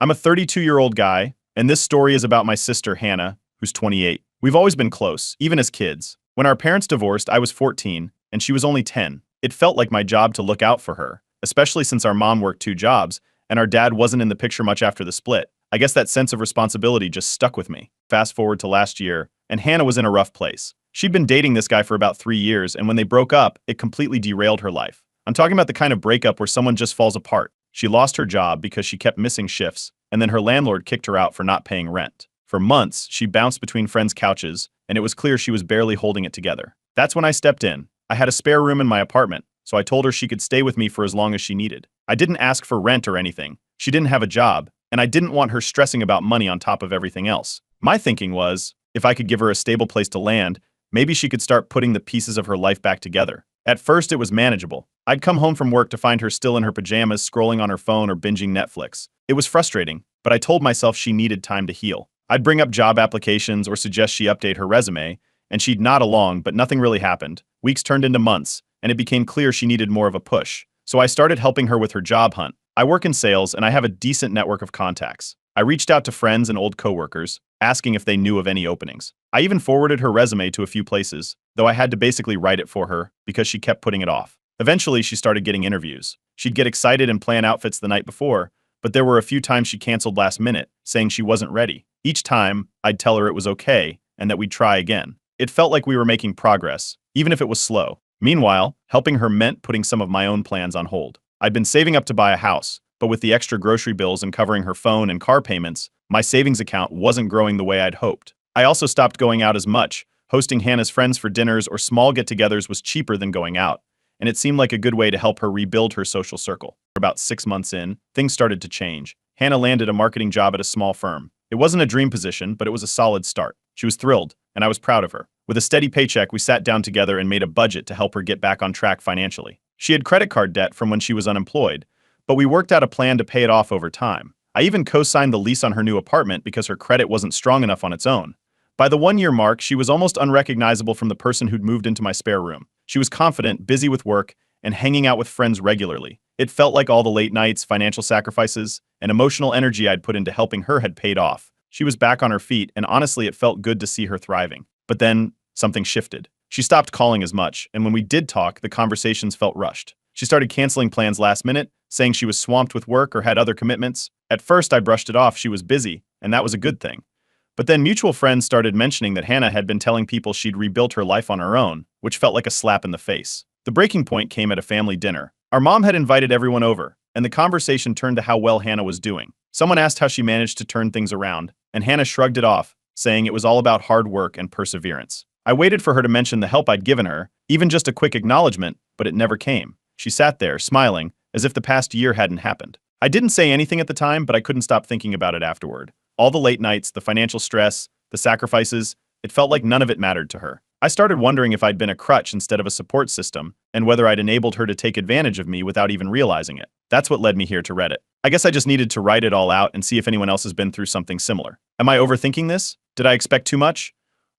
I'm a 32-year-old guy, and this story is about my sister Hannah, who's 28. We've always been close, even as kids. When our parents divorced, I was 14, and she was only 10. It felt like my job to look out for her, especially since our mom worked two jobs, and our dad wasn't in the picture much after the split. I guess that sense of responsibility just stuck with me. Fast forward to last year, and Hannah was in a rough place. She'd been dating this guy for about 3 years, and when they broke up, it completely derailed her life. I'm talking about the kind of breakup where someone just falls apart. She lost her job because she kept missing shifts, and then her landlord kicked her out for not paying rent. For months, she bounced between friends' couches, and it was clear she was barely holding it together. That's when I stepped in. I had a spare room in my apartment, so I told her she could stay with me for as long as she needed. I didn't ask for rent or anything. She didn't have a job, and I didn't want her stressing about money on top of everything else. My thinking was, if I could give her a stable place to land, maybe she could start putting the pieces of her life back together. At first, it was manageable. I'd come home from work to find her still in her pajamas, scrolling on her phone or binging Netflix. It was frustrating, but I told myself she needed time to heal. I'd bring up job applications or suggest she update her resume, and she'd nod along, but nothing really happened. Weeks turned into months, and it became clear she needed more of a push. So I started helping her with her job hunt. I work in sales, and I have a decent network of contacts. I reached out to friends and old coworkers, asking if they knew of any openings. I even forwarded her resume to a few places, though I had to basically write it for her because she kept putting it off. Eventually, she started getting interviews. She'd get excited and plan outfits the night before, but there were a few times she canceled last minute, saying she wasn't ready. Each time, I'd tell her it was okay and that we'd try again. It felt like we were making progress, even if it was slow. Meanwhile, helping her meant putting some of my own plans on hold. I'd been saving up to buy a house, but with the extra grocery bills and covering her phone and car payments, my savings account wasn't growing the way I'd hoped. I also stopped going out as much. Hosting Hannah's friends for dinners or small get-togethers was cheaper than going out, and it seemed like a good way to help her rebuild her social circle. About 6 months in, things started to change. Hannah landed a marketing job at a small firm. It wasn't a dream position, but it was a solid start. She was thrilled, and I was proud of her. With a steady paycheck, we sat down together and made a budget to help her get back on track financially. She had credit card debt from when she was unemployed, but we worked out a plan to pay it off over time. I even co-signed the lease on her new apartment because her credit wasn't strong enough on its own. By the 1-year mark, she was almost unrecognizable from the person who'd moved into my spare room. She was confident, busy with work, and hanging out with friends regularly. It felt like all the late nights, financial sacrifices, and emotional energy I'd put into helping her had paid off. She was back on her feet, and honestly, it felt good to see her thriving. But then, something shifted. She stopped calling as much, and when we did talk, the conversations felt rushed. She started canceling plans last minute, saying she was swamped with work or had other commitments. At first, I brushed it off. She was busy, and that was a good thing. But then mutual friends started mentioning that Hannah had been telling people she'd rebuilt her life on her own, which felt like a slap in the face. The breaking point came at a family dinner. Our mom had invited everyone over, and the conversation turned to how well Hannah was doing. Someone asked how she managed to turn things around, and Hannah shrugged it off, saying it was all about hard work and perseverance. I waited for her to mention the help I'd given her, even just a quick acknowledgement, but it never came. She sat there, smiling, as if the past year hadn't happened. I didn't say anything at the time, but I couldn't stop thinking about it afterward. All the late nights, the financial stress, the sacrifices, it felt like none of it mattered to her. I started wondering if I'd been a crutch instead of a support system, and whether I'd enabled her to take advantage of me without even realizing it. That's what led me here to Reddit. I guess I just needed to write it all out and see if anyone else has been through something similar. Am I overthinking this? Did I expect too much?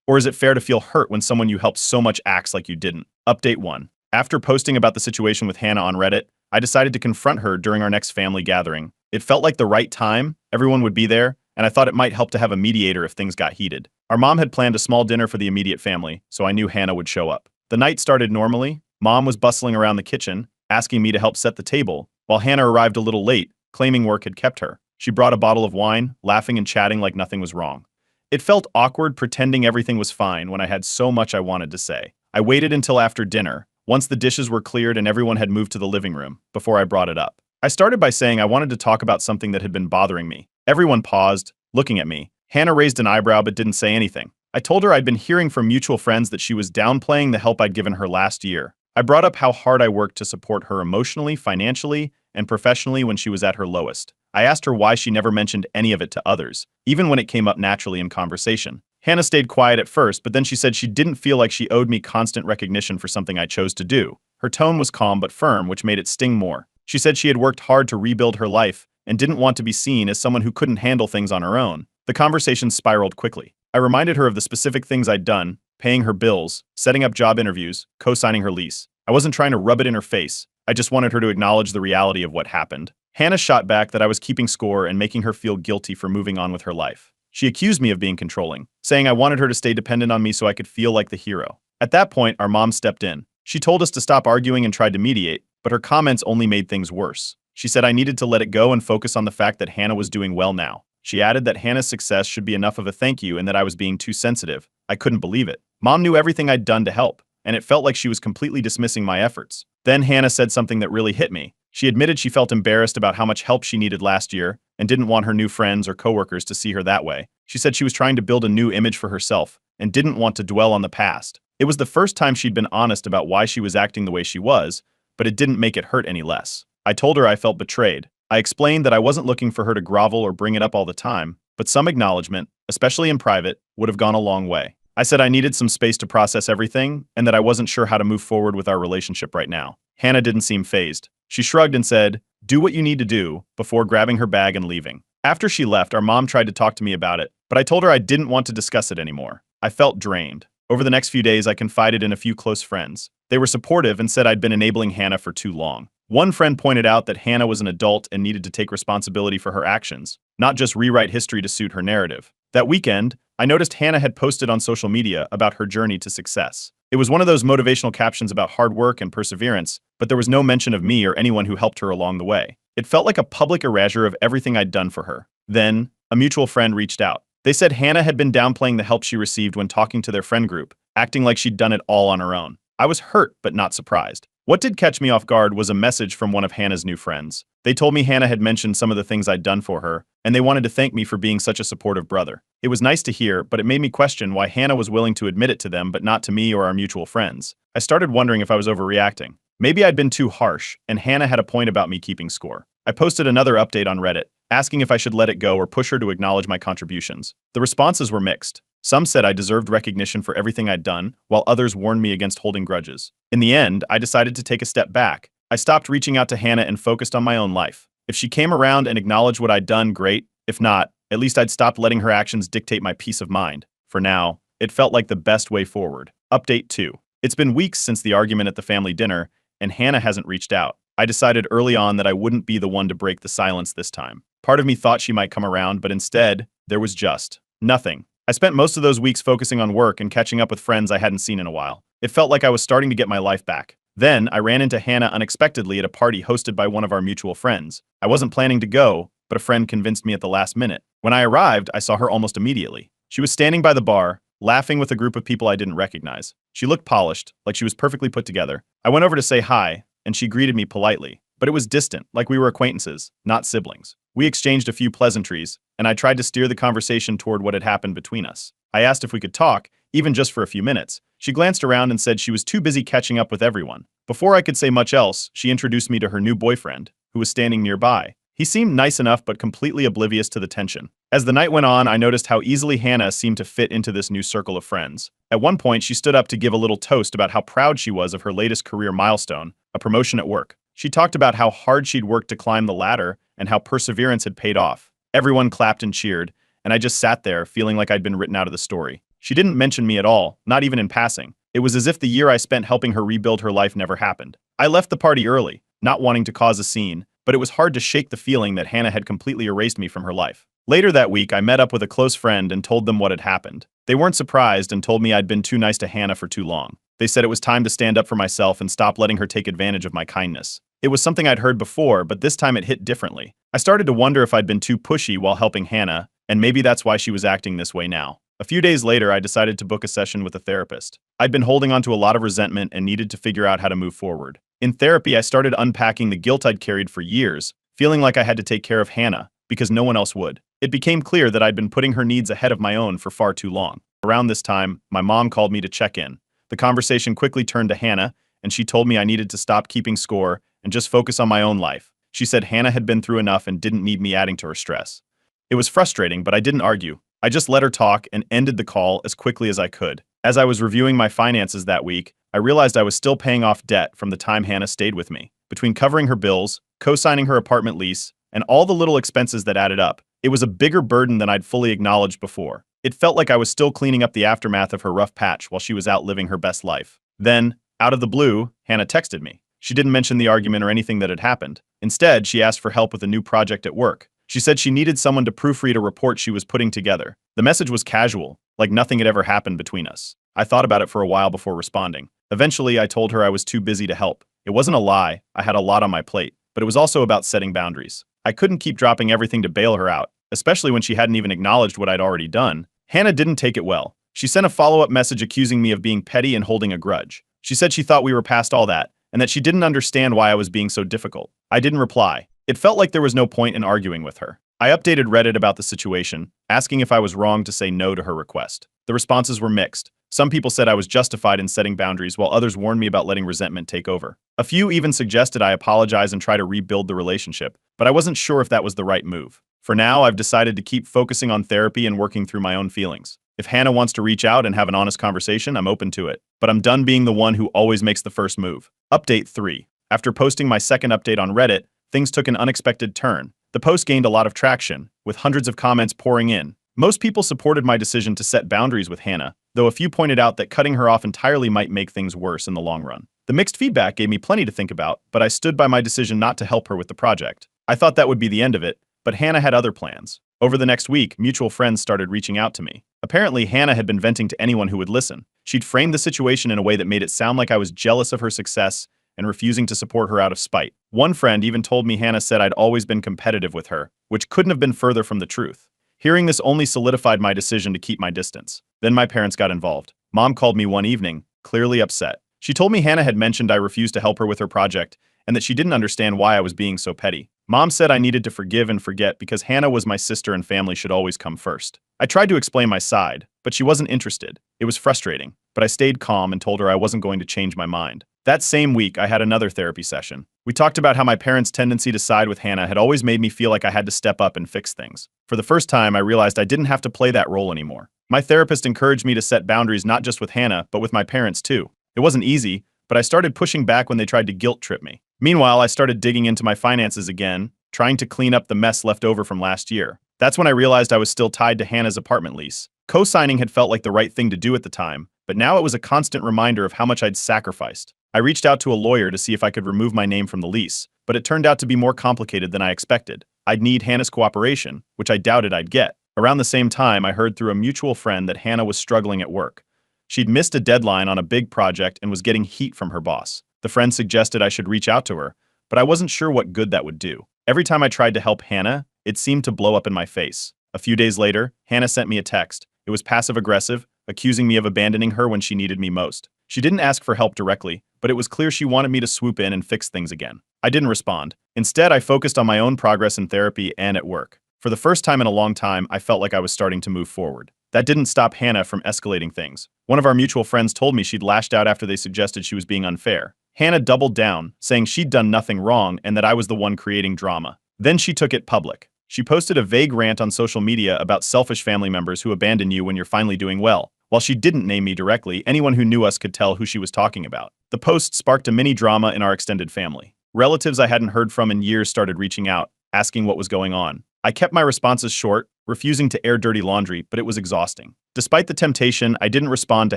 Or is it fair to feel hurt when someone you helped so much acts like you didn't? Update 1. After posting about the situation with Hannah on Reddit, I decided to confront her during our next family gathering. It felt like the right time, everyone would be there, and I thought it might help to have a mediator if things got heated. Our mom had planned a small dinner for the immediate family, so I knew Hannah would show up. The night started normally. Mom was bustling around the kitchen, asking me to help set the table, while Hannah arrived a little late, claiming work had kept her. She brought a bottle of wine, laughing and chatting like nothing was wrong. It felt awkward pretending everything was fine when I had so much I wanted to say. I waited until after dinner, once the dishes were cleared and everyone had moved to the living room, before I brought it up. I started by saying I wanted to talk about something that had been bothering me. Everyone paused, looking at me. Hannah raised an eyebrow but didn't say anything. I told her I'd been hearing from mutual friends that she was downplaying the help I'd given her last year. I brought up how hard I worked to support her emotionally, financially, and professionally when she was at her lowest. I asked her why she never mentioned any of it to others, even when it came up naturally in conversation. Hannah stayed quiet at first, but then she said she didn't feel like she owed me constant recognition for something I chose to do. Her tone was calm but firm, which made it sting more. She said she had worked hard to rebuild her life and didn't want to be seen as someone who couldn't handle things on her own. The conversation spiraled quickly. I reminded her of the specific things I'd done, paying her bills, setting up job interviews, co-signing her lease. I wasn't trying to rub it in her face. I just wanted her to acknowledge the reality of what happened. Hannah shot back that I was keeping score and making her feel guilty for moving on with her life. She accused me of being controlling, saying I wanted her to stay dependent on me so I could feel like the hero. At that point, our mom stepped in. She told us to stop arguing and tried to mediate, but her comments only made things worse. She said I needed to let it go and focus on the fact that Hannah was doing well now. She added that Hannah's success should be enough of a thank you and that I was being too sensitive. I couldn't believe it. Mom knew everything I'd done to help, and it felt like she was completely dismissing my efforts. Then Hannah said something that really hit me. She admitted she felt embarrassed about how much help she needed last year and didn't want her new friends or coworkers to see her that way. She said she was trying to build a new image for herself and didn't want to dwell on the past. It was the first time she'd been honest about why she was acting the way she was, but it didn't make it hurt any less. I told her I felt betrayed. I explained that I wasn't looking for her to grovel or bring it up all the time, but some acknowledgement, especially in private, would have gone a long way. I said I needed some space to process everything and that I wasn't sure how to move forward with our relationship right now. Hannah didn't seem fazed. She shrugged and said, "Do what you need to do," before grabbing her bag and leaving. After she left, our mom tried to talk to me about it, but I told her I didn't want to discuss it anymore. I felt drained. Over the next few days, I confided in a few close friends. They were supportive and said I'd been enabling Hannah for too long. One friend pointed out that Hannah was an adult and needed to take responsibility for her actions, not just rewrite history to suit her narrative. That weekend, I noticed Hannah had posted on social media about her journey to success. It was one of those motivational captions about hard work and perseverance, but there was no mention of me or anyone who helped her along the way. It felt like a public erasure of everything I'd done for her. Then, a mutual friend reached out. They said Hannah had been downplaying the help she received when talking to their friend group, acting like she'd done it all on her own. I was hurt, but not surprised. What did catch me off guard was a message from one of Hannah's new friends. They told me Hannah had mentioned some of the things I'd done for her, and they wanted to thank me for being such a supportive brother. It was nice to hear, but it made me question why Hannah was willing to admit it to them but not to me or our mutual friends. I started wondering if I was overreacting. Maybe I'd been too harsh, and Hannah had a point about me keeping score. I posted another update on Reddit, asking if I should let it go or push her to acknowledge my contributions. The responses were mixed. Some said I deserved recognition for everything I'd done, while others warned me against holding grudges. In the end, I decided to take a step back. I stopped reaching out to Hannah and focused on my own life. If she came around and acknowledged what I'd done, great. If not, at least I'd stopped letting her actions dictate my peace of mind. For now, it felt like the best way forward. Update 2. It's been weeks since the argument at the family dinner, and Hannah hasn't reached out. I decided early on that I wouldn't be the one to break the silence this time. Part of me thought she might come around, but instead, there was just nothing. I spent most of those weeks focusing on work and catching up with friends I hadn't seen in a while. It felt like I was starting to get my life back. Then, I ran into Hannah unexpectedly at a party hosted by one of our mutual friends. I wasn't planning to go, but a friend convinced me at the last minute. When I arrived, I saw her almost immediately. She was standing by the bar, laughing with a group of people I didn't recognize. She looked polished, like she was perfectly put together. I went over to say hi, and she greeted me politely. But it was distant, like we were acquaintances, not siblings. We exchanged a few pleasantries, and I tried to steer the conversation toward what had happened between us. I asked if we could talk, even just for a few minutes. She glanced around and said she was too busy catching up with everyone. Before I could say much else, she introduced me to her new boyfriend, who was standing nearby. He seemed nice enough but completely oblivious to the tension. As the night went on, I noticed how easily Hannah seemed to fit into this new circle of friends. At one point, she stood up to give a little toast about how proud she was of her latest career milestone, a promotion at work. She talked about how hard she'd worked to climb the ladder and how perseverance had paid off. Everyone clapped and cheered, and I just sat there feeling like I'd been written out of the story. She didn't mention me at all, not even in passing. It was as if the year I spent helping her rebuild her life never happened. I left the party early, not wanting to cause a scene, but it was hard to shake the feeling that Hannah had completely erased me from her life. Later that week, I met up with a close friend and told them what had happened. They weren't surprised and told me I'd been too nice to Hannah for too long. They said it was time to stand up for myself and stop letting her take advantage of my kindness. It was something I'd heard before, but this time it hit differently. I started to wonder if I'd been too pushy while helping Hannah, and maybe that's why she was acting this way now. A few days later, I decided to book a session with a therapist. I'd been holding on to a lot of resentment and needed to figure out how to move forward. In therapy, I started unpacking the guilt I'd carried for years, feeling like I had to take care of Hannah because no one else would. It became clear that I'd been putting her needs ahead of my own for far too long. Around this time, my mom called me to check in. The conversation quickly turned to Hannah, and she told me I needed to stop keeping score and just focus on my own life. She said Hannah had been through enough and didn't need me adding to her stress. It was frustrating, but I didn't argue. I just let her talk and ended the call as quickly as I could. As I was reviewing my finances that week, I realized I was still paying off debt from the time Hannah stayed with me. Between covering her bills, co-signing her apartment lease, and all the little expenses that added up, it was a bigger burden than I'd fully acknowledged before. It felt like I was still cleaning up the aftermath of her rough patch while she was out living her best life. Then, out of the blue, Hannah texted me. She didn't mention the argument or anything that had happened. Instead, she asked for help with a new project at work. She said she needed someone to proofread a report she was putting together. The message was casual, like nothing had ever happened between us. I thought about it for a while before responding. Eventually, I told her I was too busy to help. It wasn't a lie, I had a lot on my plate, but it was also about setting boundaries. I couldn't keep dropping everything to bail her out, especially when she hadn't even acknowledged what I'd already done. Hannah didn't take it well. She sent a follow-up message accusing me of being petty and holding a grudge. She said she thought we were past all that, and that she didn't understand why I was being so difficult. I didn't reply. It felt like there was no point in arguing with her. I updated Reddit about the situation, asking if I was wrong to say no to her request. The responses were mixed. Some people said I was justified in setting boundaries, while others warned me about letting resentment take over. A few even suggested I apologize and try to rebuild the relationship, but I wasn't sure if that was the right move. For now, I've decided to keep focusing on therapy and working through my own feelings. If Hannah wants to reach out and have an honest conversation, I'm open to it. But I'm done being the one who always makes the first move. Update 3. After posting my second update on Reddit, things took an unexpected turn. The post gained a lot of traction, with hundreds of comments pouring in. Most people supported my decision to set boundaries with Hannah, though a few pointed out that cutting her off entirely might make things worse in the long run. The mixed feedback gave me plenty to think about, but I stood by my decision not to help her with the project. I thought that would be the end of it, but Hannah had other plans. Over the next week, mutual friends started reaching out to me. Apparently, Hannah had been venting to anyone who would listen. She'd framed the situation in a way that made it sound like I was jealous of her success and refusing to support her out of spite. One friend even told me Hannah said I'd always been competitive with her, which couldn't have been further from the truth. Hearing this only solidified my decision to keep my distance. Then my parents got involved. Mom called me one evening, clearly upset. She told me Hannah had mentioned I refused to help her with her project and that she didn't understand why I was being so petty. Mom said I needed to forgive and forget because Hannah was my sister and family should always come first. I tried to explain my side, but she wasn't interested. It was frustrating, but I stayed calm and told her I wasn't going to change my mind. That same week, I had another therapy session. We talked about how my parents' tendency to side with Hannah had always made me feel like I had to step up and fix things. For the first time, I realized I didn't have to play that role anymore. My therapist encouraged me to set boundaries not just with Hannah, but with my parents too. It wasn't easy, but I started pushing back when they tried to guilt trip me. Meanwhile, I started digging into my finances again, trying to clean up the mess left over from last year. That's when I realized I was still tied to Hannah's apartment lease. Co-signing had felt like the right thing to do at the time, but now it was a constant reminder of how much I'd sacrificed. I reached out to a lawyer to see if I could remove my name from the lease, but it turned out to be more complicated than I expected. I'd need Hannah's cooperation, which I doubted I'd get. Around the same time, I heard through a mutual friend that Hannah was struggling at work. She'd missed a deadline on a big project and was getting heat from her boss. The friend suggested I should reach out to her, but I wasn't sure what good that would do. Every time I tried to help Hannah, it seemed to blow up in my face. A few days later, Hannah sent me a text. It was passive-aggressive, accusing me of abandoning her when she needed me most. She didn't ask for help directly, but it was clear she wanted me to swoop in and fix things again. I didn't respond. Instead, I focused on my own progress in therapy and at work. For the first time in a long time, I felt like I was starting to move forward. That didn't stop Hannah from escalating things. One of our mutual friends told me she'd lashed out after they suggested she was being unfair. Hannah doubled down, saying she'd done nothing wrong and that I was the one creating drama. Then she took it public. She posted a vague rant on social media about selfish family members who abandon you when you're finally doing well. While she didn't name me directly, anyone who knew us could tell who she was talking about. The post sparked a mini drama in our extended family. Relatives I hadn't heard from in years started reaching out, asking what was going on. I kept my responses short, refusing to air dirty laundry, but it was exhausting. Despite the temptation, I didn't respond to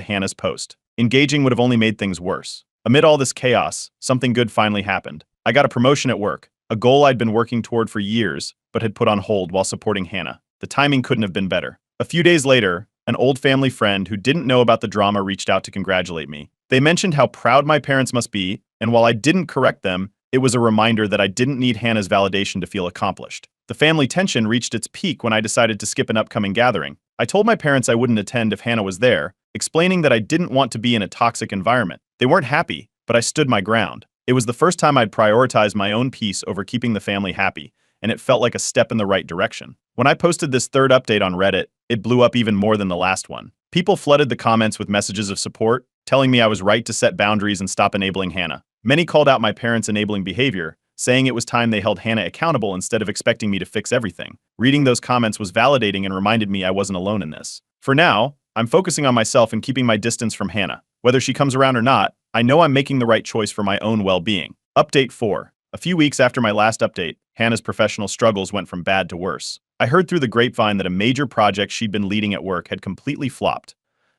Hannah's post. Engaging would have only made things worse. Amid all this chaos, something good finally happened. I got a promotion at work, a goal I'd been working toward for years, but had put on hold while supporting Hannah. The timing couldn't have been better. A few days later, an old family friend who didn't know about the drama reached out to congratulate me. They mentioned how proud my parents must be, and while I didn't correct them, it was a reminder that I didn't need Hannah's validation to feel accomplished. The family tension reached its peak when I decided to skip an upcoming gathering. I told my parents I wouldn't attend if Hannah was there, explaining that I didn't want to be in a toxic environment. They weren't happy, but I stood my ground. It was the first time I'd prioritized my own peace over keeping the family happy, and it felt like a step in the right direction. When I posted this third update on Reddit, it blew up even more than the last one. People flooded the comments with messages of support, telling me I was right to set boundaries and stop enabling Hannah. Many called out my parents' enabling behavior, saying it was time they held Hannah accountable instead of expecting me to fix everything. Reading those comments was validating and reminded me I wasn't alone in this. For now, I'm focusing on myself and keeping my distance from Hannah. Whether she comes around or not, I know I'm making the right choice for my own well-being. Update 4. A few weeks after my last update, Hannah's professional struggles went from bad to worse. I heard through the grapevine that a major project she'd been leading at work had completely flopped.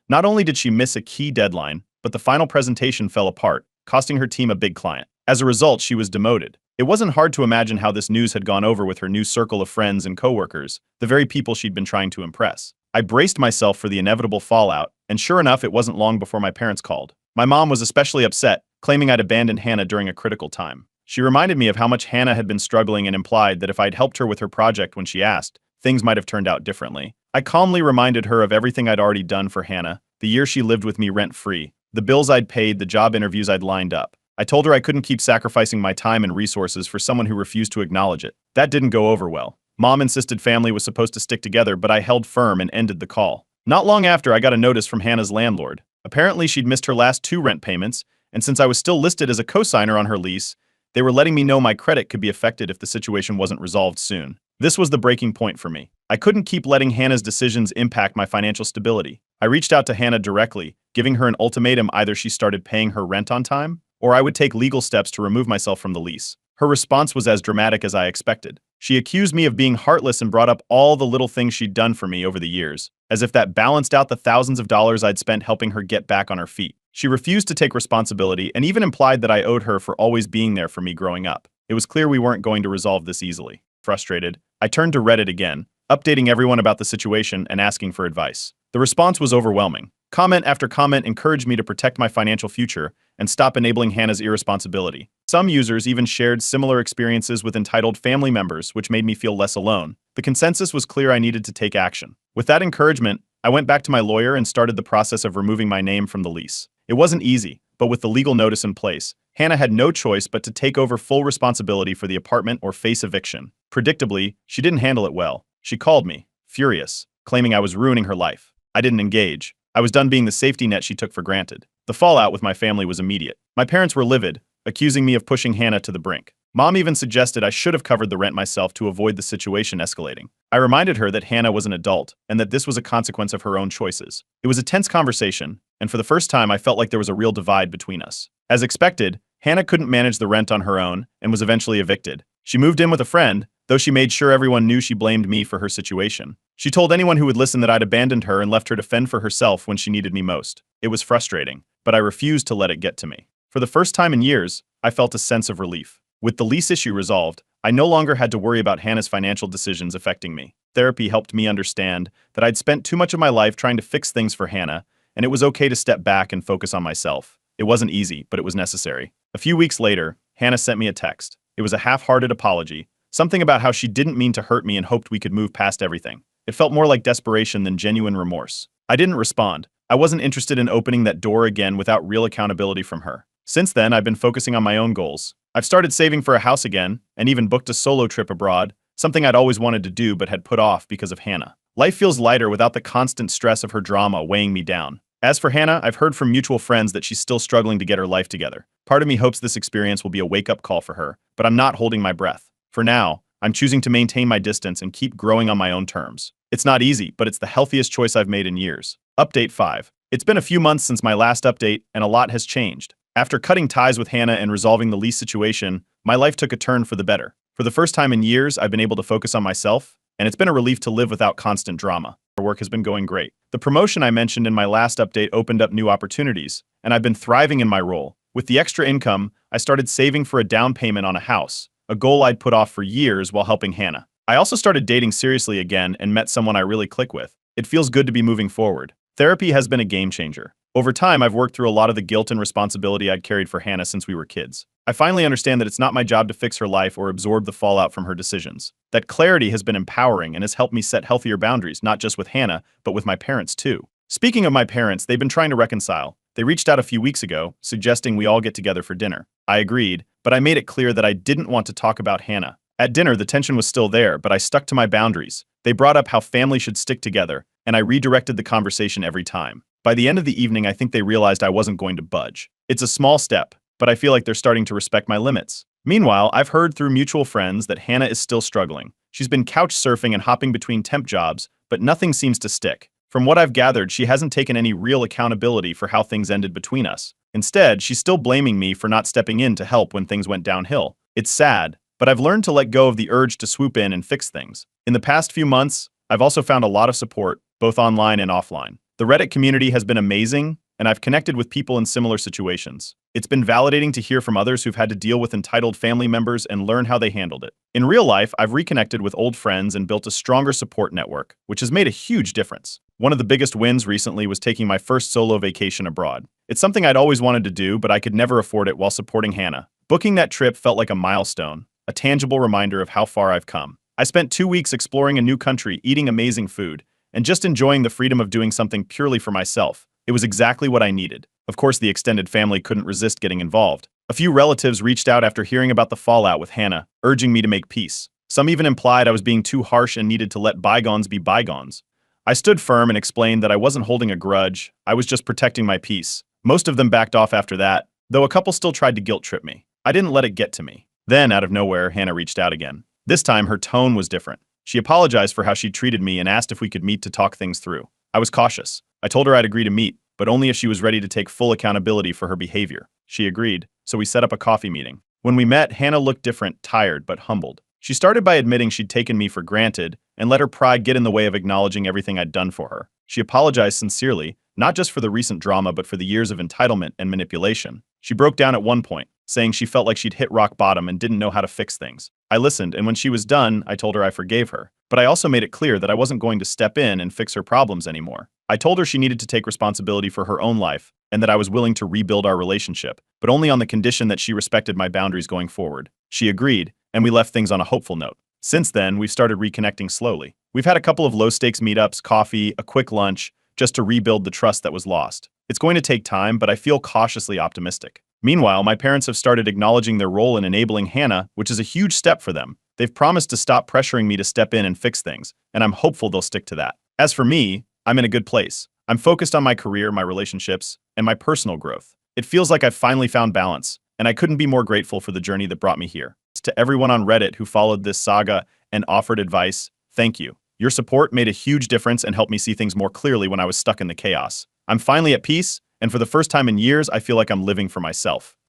Not only did she miss a key deadline, but the final presentation fell apart, costing her team a big client. As a result, she was demoted. It wasn't hard to imagine how this news had gone over with her new circle of friends and coworkers, the very people she'd been trying to impress. I braced myself for the inevitable fallout, and sure enough, it wasn't long before my parents called. My mom was especially upset, claiming I'd abandoned Hannah during a critical time. She reminded me of how much Hannah had been struggling and implied that if I'd helped her with her project when she asked, things might have turned out differently. I calmly reminded her of everything I'd already done for Hannah, the year she lived with me rent-free, the bills I'd paid, the job interviews I'd lined up. I told her I couldn't keep sacrificing my time and resources for someone who refused to acknowledge it. That didn't go over well. Mom insisted family was supposed to stick together, but I held firm and ended the call. Not long after, I got a notice from Hannah's landlord. Apparently, she'd missed her last 2 rent payments, and since I was still listed as a co-signer on her lease, they were letting me know my credit could be affected if the situation wasn't resolved soon. This was the breaking point for me. I couldn't keep letting Hannah's decisions impact my financial stability. I reached out to Hannah directly, giving her an ultimatum: either she started paying her rent on time, or I would take legal steps to remove myself from the lease. Her response was as dramatic as I expected. She accused me of being heartless and brought up all the little things she'd done for me over the years, as if that balanced out the thousands of dollars I'd spent helping her get back on her feet. She refused to take responsibility and even implied that I owed her for always being there for me growing up. It was clear we weren't going to resolve this easily. Frustrated, I turned to Reddit again, updating everyone about the situation and asking for advice. The response was overwhelming. Comment after comment encouraged me to protect my financial future and stop enabling Hannah's irresponsibility. Some users even shared similar experiences with entitled family members, which made me feel less alone. The consensus was clear: I needed to take action. With that encouragement, I went back to my lawyer and started the process of removing my name from the lease. It wasn't easy, but with the legal notice in place, Hannah had no choice but to take over full responsibility for the apartment or face eviction. Predictably, she didn't handle it well. She called me, furious, claiming I was ruining her life. I didn't engage. I was done being the safety net she took for granted. The fallout with my family was immediate. My parents were livid, accusing me of pushing Hannah to the brink. Mom even suggested I should have covered the rent myself to avoid the situation escalating. I reminded her that Hannah was an adult and that this was a consequence of her own choices. It was a tense conversation, and for the first time I felt like there was a real divide between us. As expected, Hannah couldn't manage the rent on her own and was eventually evicted. She moved in with a friend, though she made sure everyone knew she blamed me for her situation. She told anyone who would listen that I'd abandoned her and left her to fend for herself when she needed me most. It was frustrating, but I refused to let it get to me. For the first time in years, I felt a sense of relief. With the lease issue resolved, I no longer had to worry about Hannah's financial decisions affecting me. Therapy helped me understand that I'd spent too much of my life trying to fix things for Hannah, and it was okay to step back and focus on myself. It wasn't easy, but it was necessary. A few weeks later, Hannah sent me a text. It was a half-hearted apology, something about how she didn't mean to hurt me and hoped we could move past everything. It felt more like desperation than genuine remorse. I didn't respond. I wasn't interested in opening that door again without real accountability from her. Since then, I've been focusing on my own goals. I've started saving for a house again, and even booked a solo trip abroad, something I'd always wanted to do but had put off because of Hannah. Life feels lighter without the constant stress of her drama weighing me down. As for Hannah, I've heard from mutual friends that she's still struggling to get her life together. Part of me hopes this experience will be a wake-up call for her, but I'm not holding my breath. For now, I'm choosing to maintain my distance and keep growing on my own terms. It's not easy, but it's the healthiest choice I've made in years. Update 5. It's been a few months since my last update, and a lot has changed. After cutting ties with Hannah and resolving the lease situation, my life took a turn for the better. For the first time in years, I've been able to focus on myself, and it's been a relief to live without constant drama. Our work has been going great. The promotion I mentioned in my last update opened up new opportunities, and I've been thriving in my role. With the extra income, I started saving for a down payment on a house, a goal I'd put off for years while helping Hannah. I also started dating seriously again and met someone I really click with. It feels good to be moving forward. Therapy has been a game changer. Over time, I've worked through a lot of the guilt and responsibility I'd carried for Hannah since we were kids. I finally understand that it's not my job to fix her life or absorb the fallout from her decisions. That clarity has been empowering and has helped me set healthier boundaries, not just with Hannah, but with my parents too. Speaking of my parents, they've been trying to reconcile. They reached out a few weeks ago, suggesting we all get together for dinner. I agreed, but I made it clear that I didn't want to talk about Hannah. At dinner, the tension was still there, but I stuck to my boundaries. They brought up how family should stick together, and I redirected the conversation every time. By the end of the evening, I think they realized I wasn't going to budge. It's a small step, but I feel like they're starting to respect my limits. Meanwhile, I've heard through mutual friends that Hannah is still struggling. She's been couch surfing and hopping between temp jobs, but nothing seems to stick. From what I've gathered, she hasn't taken any real accountability for how things ended between us. Instead, she's still blaming me for not stepping in to help when things went downhill. It's sad, but I've learned to let go of the urge to swoop in and fix things. In the past few months, I've also found a lot of support, both online and offline. The Reddit community has been amazing, and I've connected with people in similar situations. It's been validating to hear from others who've had to deal with entitled family members and learn how they handled it. In real life, I've reconnected with old friends and built a stronger support network, which has made a huge difference. One of the biggest wins recently was taking my first solo vacation abroad. It's something I'd always wanted to do, but I could never afford it while supporting Hannah. Booking that trip felt like a milestone, a tangible reminder of how far I've come. I spent 2 weeks exploring a new country, eating amazing food, and just enjoying the freedom of doing something purely for myself. It was exactly what I needed. Of course, the extended family couldn't resist getting involved. A few relatives reached out after hearing about the fallout with Hannah, urging me to make peace. Some even implied I was being too harsh and needed to let bygones be bygones. I stood firm and explained that I wasn't holding a grudge, I was just protecting my peace. Most of them backed off after that, though a couple still tried to guilt-trip me. I didn't let it get to me. Then, out of nowhere, Hannah reached out again. This time, her tone was different. She apologized for how she treated me and asked if we could meet to talk things through. I was cautious. I told her I'd agree to meet, but only if she was ready to take full accountability for her behavior. She agreed, so we set up a coffee meeting. When we met, Hannah looked different, tired, but humbled. She started by admitting she'd taken me for granted and let her pride get in the way of acknowledging everything I'd done for her. She apologized sincerely, not just for the recent drama but for the years of entitlement and manipulation. She broke down at one point, saying she felt like she'd hit rock bottom and didn't know how to fix things. I listened, and when she was done, I told her I forgave her. But I also made it clear that I wasn't going to step in and fix her problems anymore. I told her she needed to take responsibility for her own life, and that I was willing to rebuild our relationship, but only on the condition that she respected my boundaries going forward. She agreed, and we left things on a hopeful note. Since then, we've started reconnecting slowly. We've had a couple of low-stakes meetups, coffee, a quick lunch, just to rebuild the trust that was lost. It's going to take time, but I feel cautiously optimistic. Meanwhile, my parents have started acknowledging their role in enabling Hannah, which is a huge step for them. They've promised to stop pressuring me to step in and fix things, and I'm hopeful they'll stick to that. As for me, I'm in a good place. I'm focused on my career, my relationships, and my personal growth. It feels like I've finally found balance, and I couldn't be more grateful for the journey that brought me here. To everyone on Reddit who followed this saga and offered advice, thank you. Your support made a huge difference and helped me see things more clearly when I was stuck in the chaos. I'm finally at peace, and for the first time in years, I feel like I'm living for myself.